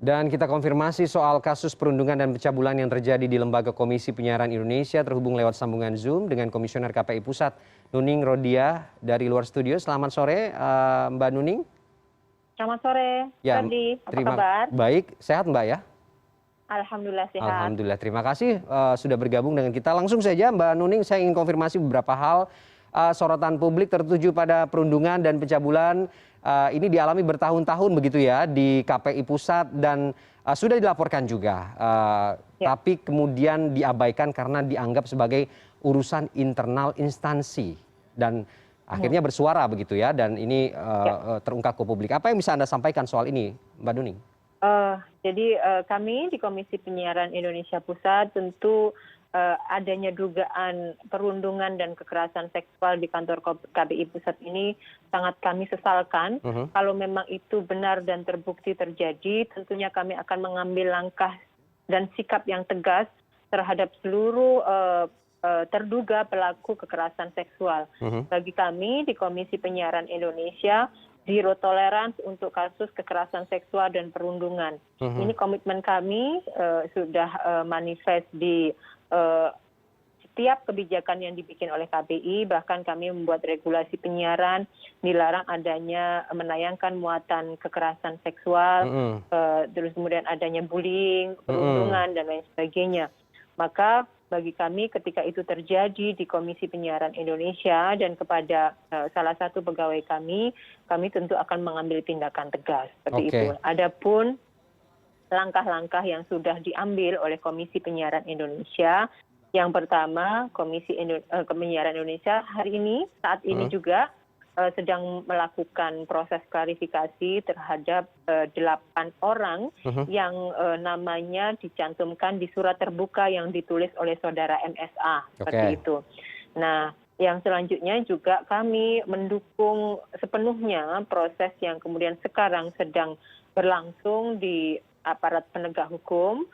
Dan kita konfirmasi soal kasus perundungan dan pencabulan yang terjadi di Lembaga Komisi Penyiaran Indonesia terhubung lewat sambungan Zoom dengan Komisioner KPI Pusat, Nuning Rodia dari luar studio. Selamat sore, Mbak Nuning. Selamat sore, Ya, Ferdi. Apa kabar? Baik, sehat Mbak ya? Alhamdulillah sehat. Alhamdulillah, terima kasih sudah bergabung dengan kita. Langsung saja Mbak Nuning, saya ingin konfirmasi beberapa hal. Sorotan publik tertuju pada perundungan dan pencabulan ini dialami bertahun-tahun begitu ya di KPI Pusat dan sudah dilaporkan juga. Tapi kemudian diabaikan karena dianggap sebagai urusan internal instansi dan akhirnya bersuara begitu ya, dan ini terungkap ke publik. Apa yang bisa Anda sampaikan soal ini, Mbak Nuning? Jadi kami di Komisi Penyiaran Indonesia Pusat tentu adanya dugaan perundungan dan kekerasan seksual di kantor KPI Pusat ini sangat kami sesalkan. Kalau memang itu benar dan terbukti terjadi, tentunya kami akan mengambil langkah dan sikap yang tegas terhadap seluruh terduga pelaku kekerasan seksual. Bagi kami di Komisi Penyiaran Indonesia, zero tolerance untuk kasus kekerasan seksual dan perundungan. Ini komitmen kami sudah manifest di setiap kebijakan yang dibikin oleh KPI. Bahkan kami membuat regulasi penyiaran, dilarang adanya menayangkan muatan kekerasan seksual, terus kemudian adanya bullying, perundungan, dan lain sebagainya. Maka bagi kami ketika itu terjadi di Komisi Penyiaran Indonesia dan kepada salah satu pegawai kami tentu akan mengambil tindakan tegas seperti itu. Adapun langkah-langkah yang sudah diambil oleh Komisi Penyiaran Indonesia, yang pertama Komisi Penyiaran Indonesia hari ini saat ini juga sedang melakukan proses klarifikasi terhadap 8 orang yang namanya dicantumkan di surat terbuka yang ditulis oleh saudara MSA seperti itu. Nah, yang selanjutnya juga kami mendukung sepenuhnya proses yang kemudian sekarang sedang berlangsung di aparat penegak hukum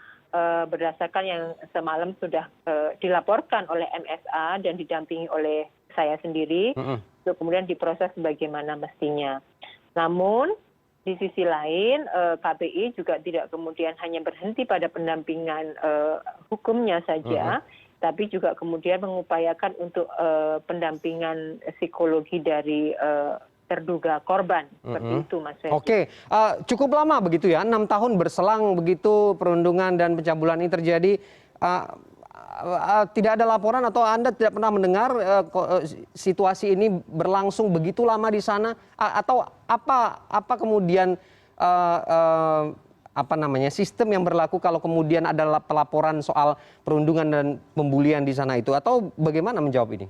berdasarkan yang semalam sudah dilaporkan oleh MSA dan didampingi oleh saya sendiri untuk kemudian diproses sebagaimana mestinya. Namun di sisi lain KPI juga tidak kemudian hanya berhenti pada pendampingan hukumnya saja, tapi juga kemudian mengupayakan untuk pendampingan psikologi dari terduga korban, seperti itu Mas Ferdi. Cukup lama begitu ya, 6 tahun berselang begitu perundungan dan pencabulan ini terjadi. Tidak ada laporan atau Anda tidak pernah mendengar situasi ini berlangsung begitu lama di sana, atau apa kemudian sistem yang berlaku kalau kemudian ada pelaporan soal perundungan dan pembulian di sana itu, atau bagaimana menjawab ini?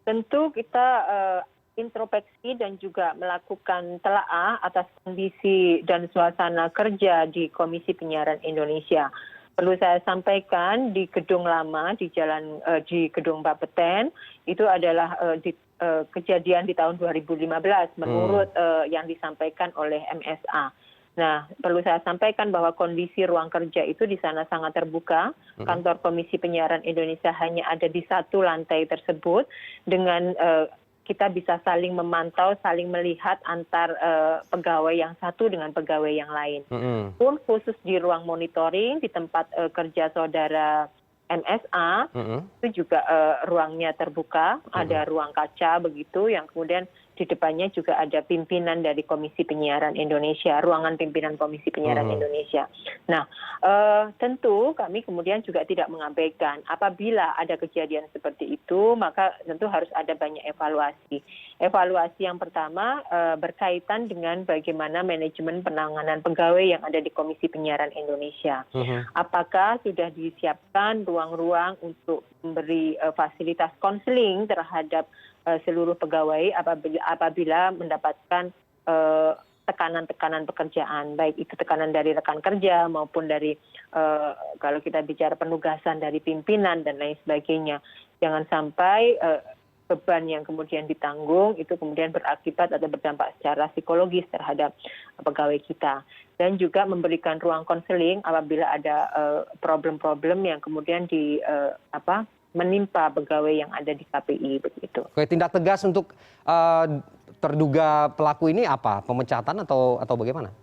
Tentu kita introspeksi dan juga melakukan telaah atas kondisi dan suasana kerja di Komisi Penyiaran Indonesia. Perlu saya sampaikan di gedung lama di gedung Bapeten itu adalah kejadian di tahun 2015 menurut yang disampaikan oleh MSA. Nah, perlu saya sampaikan bahwa kondisi ruang kerja itu di sana sangat terbuka. Kantor Komisi Penyiaran Indonesia hanya ada di satu lantai tersebut dengan kita bisa saling memantau, saling melihat antar pegawai yang satu dengan pegawai yang lain. Pun khusus di ruang monitoring di tempat kerja saudara MSA itu juga ruangnya terbuka, ada ruang kaca begitu yang kemudian di depannya juga ada pimpinan dari Komisi Penyiaran Indonesia, ruangan pimpinan Komisi Penyiaran Indonesia. Nah, tentu kami kemudian juga tidak mengabaikan apabila ada kejadian seperti itu, maka tentu harus ada banyak evaluasi. Evaluasi yang pertama berkaitan dengan bagaimana manajemen penanganan pegawai yang ada di Komisi Penyiaran Indonesia. Apakah sudah disiapkan ruang-ruang untuk memberi fasilitas konseling terhadap seluruh pegawai apabila mendapatkan tekanan-tekanan pekerjaan, baik itu tekanan dari rekan kerja maupun dari kalau kita bicara penugasan dari pimpinan dan lain sebagainya. Jangan sampai beban yang kemudian ditanggung itu kemudian berakibat atau berdampak secara psikologis terhadap pegawai kita. Dan juga memberikan ruang konseling apabila ada problem-problem yang kemudian menimpa pegawai yang ada di KPI begitu. Oke, tindak tegas untuk terduga pelaku ini apa? Pemecatan atau bagaimana?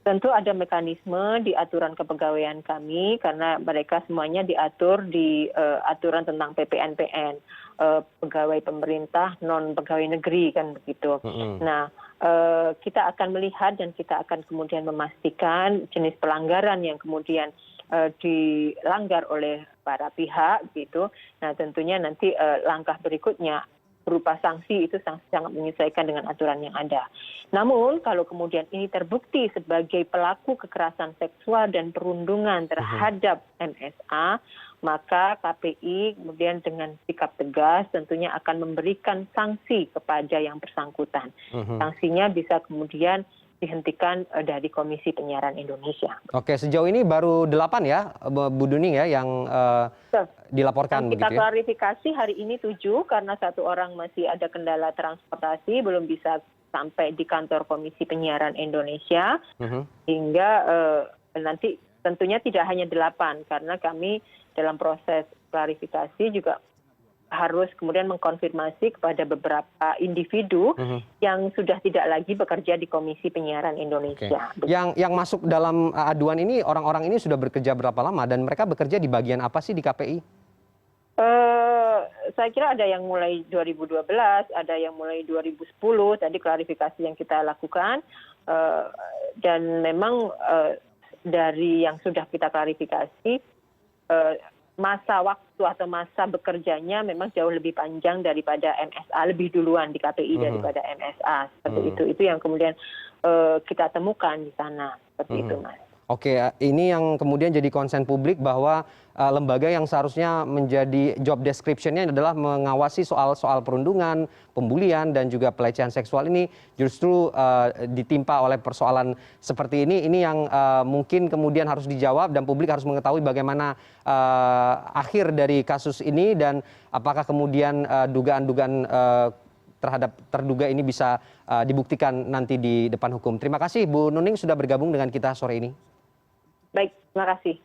Tentu ada mekanisme di aturan kepegawaian kami karena mereka semuanya diatur di aturan tentang PPNPN, pegawai pemerintah non pegawai negeri kan begitu. Nah, kita akan melihat dan kita akan kemudian memastikan jenis pelanggaran yang kemudian dilanggar oleh para pihak gitu. Nah, tentunya nanti langkah berikutnya berupa sanksi itu sangat menyesuaikan dengan aturan yang ada. Namun kalau kemudian ini terbukti sebagai pelaku kekerasan seksual dan perundungan terhadap MSA, maka KPI kemudian dengan sikap tegas tentunya akan memberikan sanksi kepada yang bersangkutan. Sanksinya bisa kemudian dihentikan dari Komisi Penyiaran Indonesia. Oke, sejauh ini baru 8 ya, Bu Nuning ya, yang dilaporkan kita begitu ya? klarifikasi hari ini 7 karena satu orang masih ada kendala transportasi, belum bisa sampai di kantor Komisi Penyiaran Indonesia, hingga nanti tentunya tidak hanya 8 karena kami dalam proses klarifikasi juga harus kemudian mengkonfirmasi kepada beberapa individu yang sudah tidak lagi bekerja di Komisi Penyiaran Indonesia. Yang masuk dalam aduan ini, orang-orang ini sudah bekerja berapa lama dan mereka bekerja di bagian apa sih di KPI? Saya kira ada yang mulai 2012, ada yang mulai 2010, tadi klarifikasi yang kita lakukan, dan memang dari yang sudah kita klarifikasi, masa waktu atau masa bekerjanya memang jauh lebih panjang daripada MSA, lebih duluan di KPI daripada MSA. Seperti itu yang kemudian kita temukan di sana. Seperti itu, Mas. Oke, ini yang kemudian jadi konsen publik bahwa lembaga yang seharusnya menjadi job description-nya adalah mengawasi soal-soal perundungan, pembulian, dan juga pelecehan seksual ini justru ditimpa oleh persoalan seperti ini. Ini yang mungkin kemudian harus dijawab dan publik harus mengetahui bagaimana akhir dari kasus ini dan apakah kemudian dugaan-dugaan terhadap terduga ini bisa dibuktikan nanti di depan hukum. Terima kasih Bu Nuning sudah bergabung dengan kita sore ini. Baik, terima kasih.